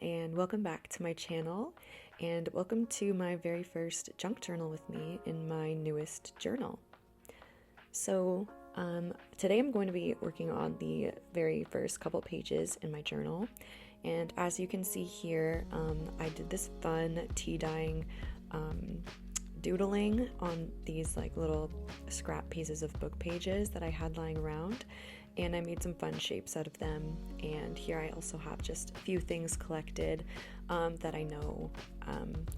and welcome back to my channel, and welcome to my very first junk journal with me in my newest journal. So today I'm going to be working on the very first couple pages in my journal, and as you can see here, I did this fun tea dyeing doodling on these like little scrap pieces of book pages that I had lying around, and I made some fun shapes out of them. And here I also have just a few things collected that I know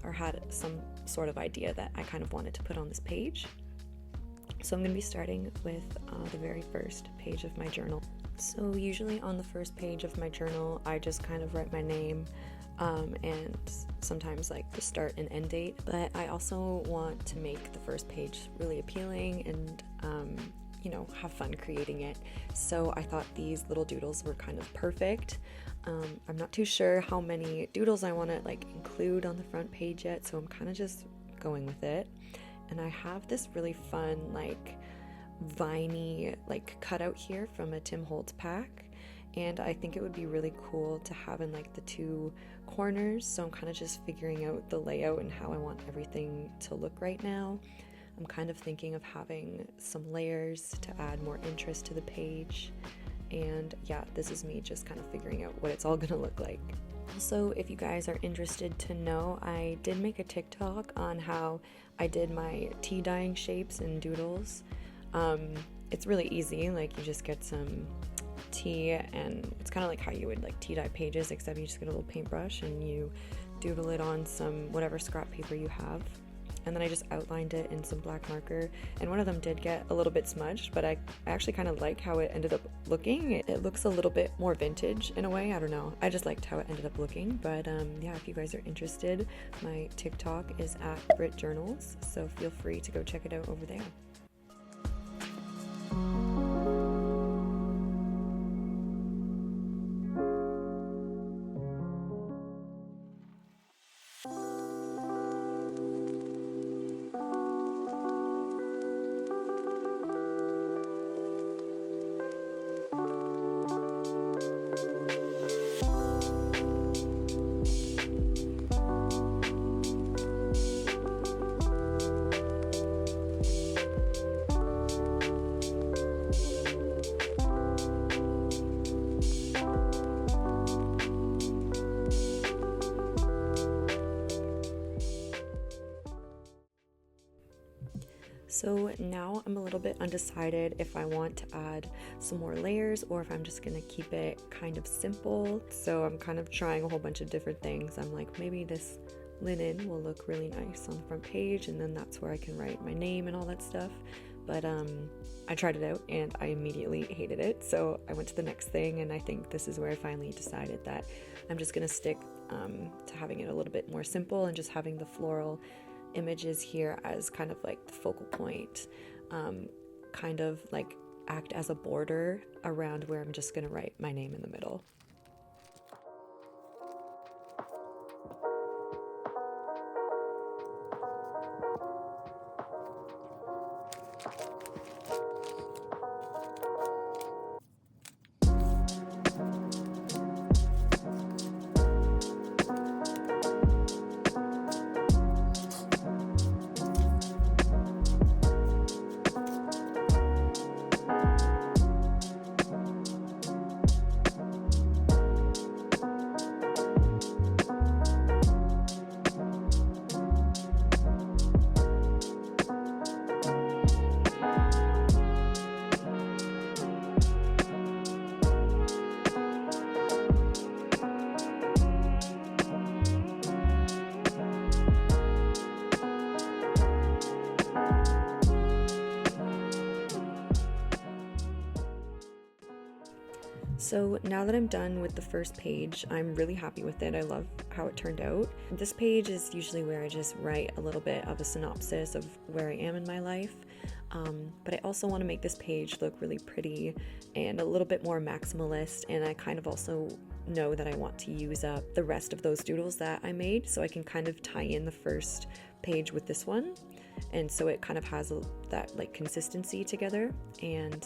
or had some sort of idea that I kind of wanted to put on this page. So I'm going to be starting with the very first page of my journal. So usually on the first page of my journal I just kind of write my name and sometimes like the start and end date, but I also want to make the first page really appealing and have fun creating it. So I thought these little doodles were kind of perfect. I'm not too sure how many doodles I want to like include on the front page yet, so I'm kind of just going with it. And I have this really fun like viney like cutout here from a Tim Holtz pack, and I think it would be really cool to have in like the two corners, so I'm kind of just figuring out the layout and how I want everything to look right now. I'm kind of thinking of having some layers to add more interest to the page, and yeah, this is me just kind of figuring out what it's all gonna look like. Also, if you guys are interested to know, I did make a TikTok on how I did my tea dyeing shapes and doodles. It's really easy, like you just get some tea, and it's kind of like how you would like tea dye pages, except you just get a little paintbrush and you doodle it on some whatever scrap paper you have. And then I just outlined it in some black marker, and one of them did get a little bit smudged, but I actually kind of like how it ended up looking. It looks a little bit more vintage in a way, I don't know, I just liked how it ended up looking. But yeah, if you guys are interested, my TikTok is at Brit Journals, so feel free to go check it out over there. So now I'm a little bit undecided if I want to add some more layers or if I'm just gonna keep it kind of simple. So I'm kind of trying a whole bunch of different things. I'm like, maybe this linen will look really nice on the front page, and then that's where I can write my name and all that stuff. But I tried it out and I immediately hated it, so I went to the next thing, and I think this is where I finally decided that I'm just gonna stick to having it a little bit more simple and just having the floral images here as kind of like the focal point, kind of like act as a border around where I'm just gonna write my name in the middle. So now that I'm done with the first page, I'm really happy with it. I love how it turned out. This page is usually where I just write a little bit of a synopsis of where I am in my life, but I also want to make this page look really pretty and a little bit more maximalist, and I kind of also know that I want to use up the rest of those doodles that I made, so I can kind of tie in the first page with this one, and so it kind of has that like consistency together. And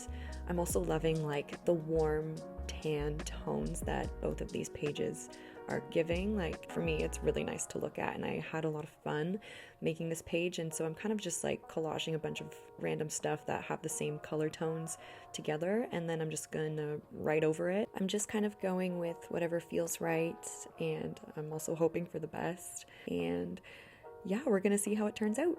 I'm also loving like the warm tan tones that both of these pages art giving. Like for me, it's really nice to look at, and I had a lot of fun making this page, and so I'm kind of just like collaging a bunch of random stuff that have the same color tones together, and then I'm just gonna write over it. I'm just kind of going with whatever feels right, and I'm also hoping for the best, and yeah, we're gonna see how it turns out.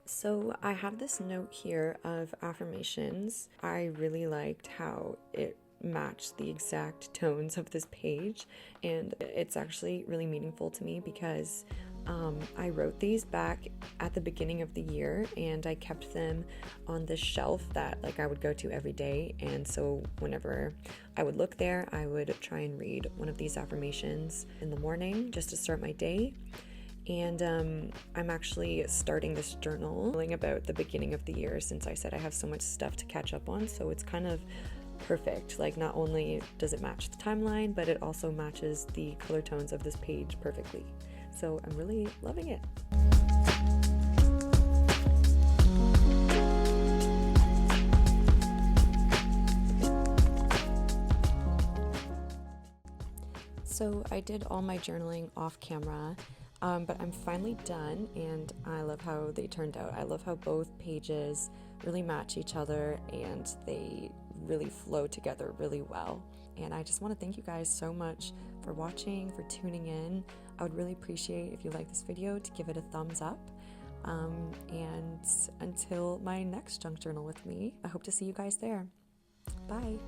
So I have this note here of affirmations. I really liked how it matched the exact tones of this page, and it's actually really meaningful to me because I wrote these back at the beginning of the year, and I kept them on this shelf that like I would go to every day. And so whenever I would look there, I would try and read one of these affirmations in the morning just to start my day. And I'm actually starting this journaling about the beginning of the year, since I said I have so much stuff to catch up on. So it's kind of perfect. Like, not only does it match the timeline, but it also matches the color tones of this page perfectly. So I'm really loving it. So I did all my journaling off camera. But I'm finally done, and I love how they turned out. I love how both pages really match each other, and they really flow together really well. And I just want to thank you guys so much for watching, for tuning in. I would really appreciate if you like this video to give it a thumbs up. And until my next junk journal with me, I hope to see you guys there. Bye.